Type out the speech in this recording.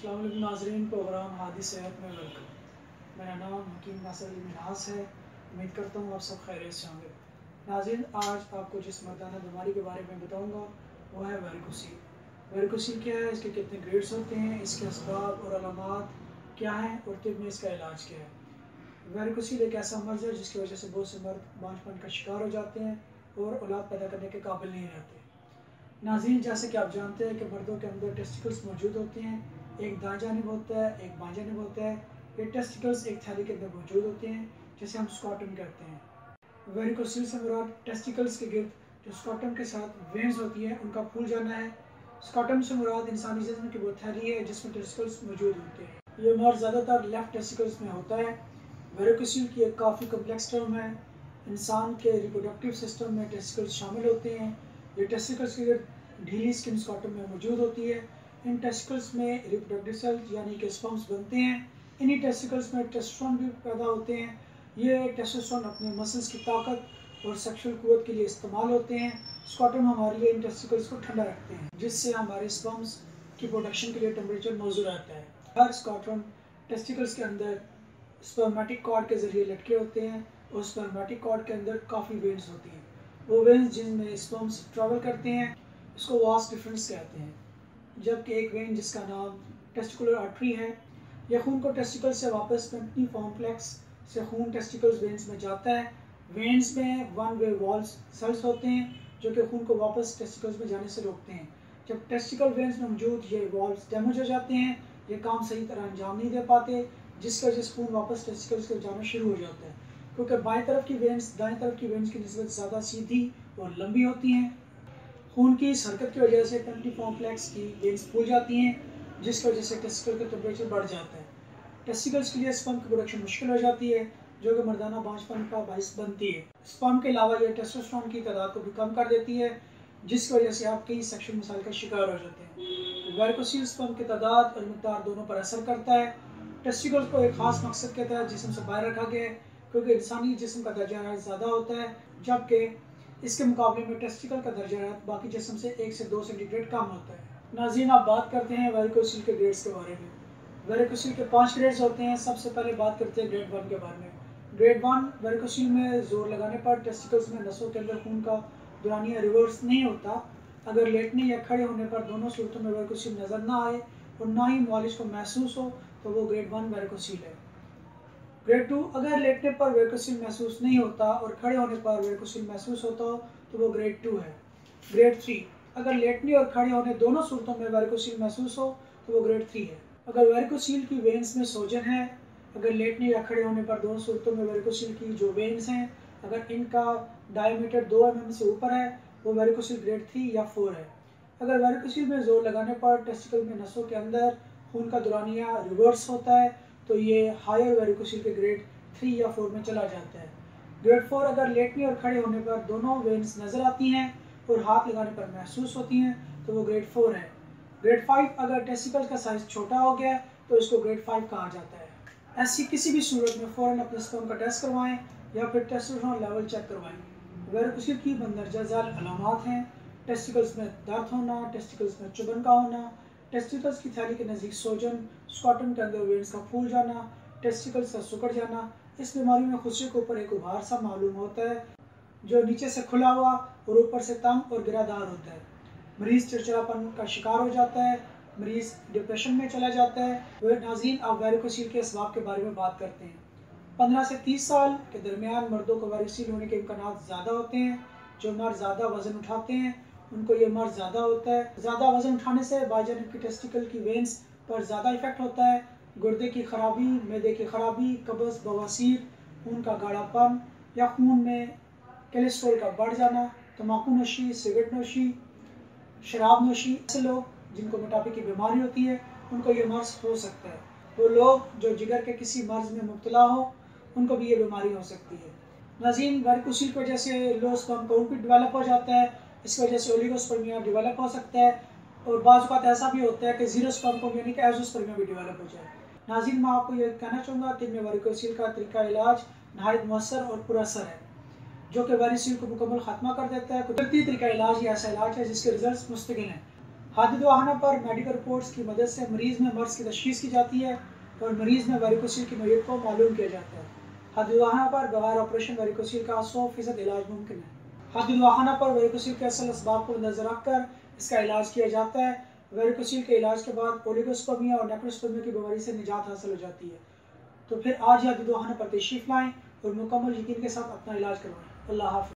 अस्सलाम वालेकुम नाज़रीन, प्रोग्राम हादी सेहत में वेलकम। मेरा नाम हकीम नासिर अली मिन्हास है। उम्मीद करता हूँ आप सब खैरियत से होंगे। नाज़रीन, आज आपको जिस मर्दाना बीमारी के बारे में बताऊँगा वो है वेरिकोसील। वेरिकोसील क्या है, इसके कितने ग्रेड्स होते हैं, इसके असबाब और अलामात क्या हैं और तिब में इसका इलाज क्या है। वेरिकोसील एक ऐसा मर्ज़ है जिसकी वजह से बहुत से मर्द बांझपन का शिकार हो जाते हैं और औलाद पैदा करने के काबिल नहीं रहते। नाज़रीन, जैसे कि आप जानते हैं कि मर्दों के अंदर टेस्टिकल्स मौजूद होते हैं, एक दाएं जानिब होता है, एक बाएं जानिब होता है। ये टेस्टिकल्स एक थैली के अंदर मौजूद होते हैं जिसे हम स्क्रॉटम कहते हैं। वेरिकोसील से मुराद टेस्टिकल्स के गिर्द जो स्क्रॉटम के साथ वेन्स होती हैं उनका फूल जाना है। स्क्रॉटम से मुराद इंसानी जिस्म की वो थैली है जिसमें टेस्टिकल्स मौजूद होते हैं। ये मर्ज ज़्यादातर लेफ्ट टेस्टिकल्स में होता है। वेरिकोसील की एक काफ़ी कम्प्लेक्स टर्म है। इंसान के रिप्रोडक्टिव सिस्टम में टेस्टिकल्स शामिल होते हैं। ये टेस्टिकल्स के गिर्द ढीली स्किन स्क्रॉटम में मौजूद होती है। इन टेस्टिकल्स में रिप्रोडक्टिव सेल्स यानी कि स्पर्म्स बनते हैं। इन्हीं टेस्टिकल्स में टेस्टोस्टेरोन भी पैदा होते हैं। ये टेस्टोस्टेरोन अपने मसल्स की ताकत और सेक्सुअल कुव्वत के लिए इस्तेमाल होते हैं। स्क्रॉटम हमारे लिए इन टेस्टिकल्स को ठंडा रखते हैं जिससे हमारे स्पर्म्स की प्रोडक्शन के लिए टेम्परेचर मौजूद रहता है। हर स्क्रॉटम टेस्टिकल्स के अंदर स्पर्मेटिक कॉर्ड के जरिए लटके होते हैं और स्पर्मेटिक कॉर्ड के अंदर काफ़ी वेन्स होती हैं। वो वेन्स जिनमें स्पर्म्स ट्रैवल करते हैं इसको वास डिफरेंस कहते हैं। जबकि एक वेन जिसका नाम टेस्टिकुलर आर्टरी है, यह खून को टेस्टिकल से वापस पेंटनी कॉम्प्लेक्स से खून टेस्टिकल्स वेन्स में जाता है। वेन्स में वन वे वॉल्व सेल्स होते हैं जो कि खून को वापस टेस्टिकल्स में जाने से रोकते हैं। जब टेस्टिकल वेन्स में मौजूद ये वॉल्व डैमेज हो जाते हैं, ये काम सही तरह अंजाम नहीं दे पाते जिसकी वजह से खून वापस टेस्टिकल्स को जाना शुरू हो जाता है। क्योंकि बाएं तरफ की वेन्स दाएं तरफ की वेन्स की निस्बत ज़्यादा सीधी और लंबी होती हैं। खून की इस हरकत की वजह से पेंटनी कॉम्प्लेक्स की वेन्स फूल जाती हैं जिसकी वजह से टेस्टिकल का टेम्परेचर बढ़ जाता है। टेस्टिकल्स के लिए स्पर्म की प्रोडक्शन मुश्किल हो जाती है जो कि मर्दाना बांझपन का बाइस बनती है। स्पर्म के अलावा यह टेस्टोस्टेरोन की तादाद को भी कम कर देती है जिसकी वजह से आप कई सेक्सुअल मसाइल का शिकार हो जाते हैं। वेरिकोसील स्पर्म की तादाद और मिकदार दोनों पर असर करता है। टेस्टिकल्स को एक खास मकसद के तहत जिस्म से बाहर रखा गया है क्योंकि इंसानी जिस्म का दर्जा हरारत ज़्यादा होता है जबकि इसके मुकाबले में टेस्टिकल का दर्जा हरारत बाकी जिस्म से 1 से 2 सेंटीग्रेड कम होता है। नाज़रीन, आप बात करते हैं वेरिकोसील के ग्रेड्स के बारे में। वेरिकोसील के 5 ग्रेड्स होते हैं। सबसे पहले बात करते हैं ग्रेड 1 के बारे में। ग्रेड 1 वेरिकोसील में जोर लगाने पर टेस्टिकल्स में नसों के अंदर खून का दौरानिया रिवर्स नहीं होता। अगर लेटने या खड़े होने पर दोनों सूरतों में वेरिकोसील नज़र ना आए और ना ही मालिश को महसूस हो तो वो ग्रेड 1 वेरिकोसील है। ग्रेड 2 अगर लेटने पर वेरिकोसील महसूस नहीं होता और खड़े होने पर वेरिकोसील महसूस होता हो तो वो ग्रेड 2 है। ग्रेड 3 अगर लेटने और खड़े होने दोनों सूरतों में वेरिकोसील महसूस हो तो वो ग्रेड 3 है। अगर वेरिकोसील की वेन्स में सोजन है, अगर लेटने या खड़े होने पर दोनों सूरतों में वेरिकोसील की जो वेन्स हैं अगर इनका डायमीटर 2 mm से ऊपर है वो वेरिकोसील ग्रेड 3 या 4 है। अगर वेरिकोसील में जोर लगाने पर टेस्टिकल में नसों के अंदर खून का दौरानिया रिवर्स होता है तो ये हायर वेरिकोसील के ग्रेड 3 या 4 में चला जाता है। ग्रेड 4 अगर लेटने और खड़े होने पर दोनों वेन्स नज़र आती हैं और हाथ लगाने पर महसूस होती हैं तो वो ग्रेड 4 है। ग्रेड 5 अगर टेस्टिकल का साइज छोटा हो गया तो इसको ग्रेड 5 कहा जाता है। ऐसी किसी भी सूरत में फ़ौरन अपने स्पर्म का टेस्ट करवाएं या फिर टेस्टोस्टेरोन लेवल चेक करवाएं। वेरिकोसील की मंदरजा झैल अलामात हैं टेस्टिकल्स में दर्द होना, टेस्टिकल्स में चुभन का होना, टेस्टिकल्स की थैली के नज़दीक सोजन, स्क्रॉटम के अंदर वेन्स का फूल जाना, टेस्टिकल्स का सिकुड़ जाना। इस बीमारी में खुसरे के ऊपर एक उभार सा मालूम होता है जो नीचे से खुला हुआ और ऊपर से तंग और गिरादार होता है। मरीज़ चिड़चिड़ापन का शिकार हो जाता है, मरीज़ डिप्रेशन में चला जाता है। वह नाज़रीन, आप वेरिकोसील के असबाब के बारे में बात करते हैं। 15 से 30 साल के दरमियान मर्दों को वेरिकोसील होने के इम्कान ज़्यादा होते हैं। जो मर्द ज़्यादा वज़न उठाते हैं उनको ये मर्ज ज़्यादा होता है। ज़्यादा वज़न उठाने से बाईजानिब की टेस्टिकल की वेन्स पर ज़्यादा इफेक्ट होता है। गुर्दे की खराबी, मैदे की खराबी, कब्ज़, बवासीर, खून का गाढ़ापन या खून में कोलेस्ट्रॉल का बढ़ जाना, तम्बाकू नोशी, सिगरेट नोशी, शराब नोशी। ऐसे लोग जिनको मोटापे की बीमारी होती है उनको ये मर्ज हो सकता है। वो लोग जो जिगर के किसी मर्ज में मुब्तला हो उनको भी ये बीमारी हो सकती है। नाज़रीन, वेरिकोसील की वजह से लो स्पर्म काउंट भी डेवलप हो जाता है। इसकी वजह से ओलिगोस्पर्मिया डेवलप हो सकता है और बाज़ औक़ात ऐसा भी होता है कि ज़ीरो स्पर्म काउंट यानी कि एज़ोस्पर्मिया भी डेवलप हो जाए। नाज़रीन, मैं आपको ये कहना चाहूँगा कि इनमें वेरिकोसील का तरीका इलाज नहायत मौसर और पुरअसर है जो कि वेरिकोसील को मुकम्मल ख़त्मा कर देता है। कुदरती तरीका इलाज ही ऐसा इलाज है जिसके रिजल्ट मुस्तकिल हैं। हादी दवाखाना पर मेडिकल रिपोर्ट्स की मदद से मरीज़ में मर्ज़ की तशख़ीस की जाती है और मरीज़ में वेरिकोसील की नोयत को मालूम किया जाता है। हादी दवाखाना पर बगैर ऑपरेशन वेरिकोसील का 100% इलाज मुमकिन है। हादी दवाखाना पर वेरिकोसील के असल असबाब को नज़र रखकर इसका इलाज किया जाता है। वेरिकोसील के इलाज के बाद ओलिगोस्पर्मिया और नेक्रोस्पर्मिया की बीमारी से निजात हासिल हो जाती है। तो फिर आज हादी दवाखाना पर तशरीफ़ लाएँ और मुकम्मल यकीन के साथ अपना इलाज करवाएँ। अल्लाह हाफ़िज़।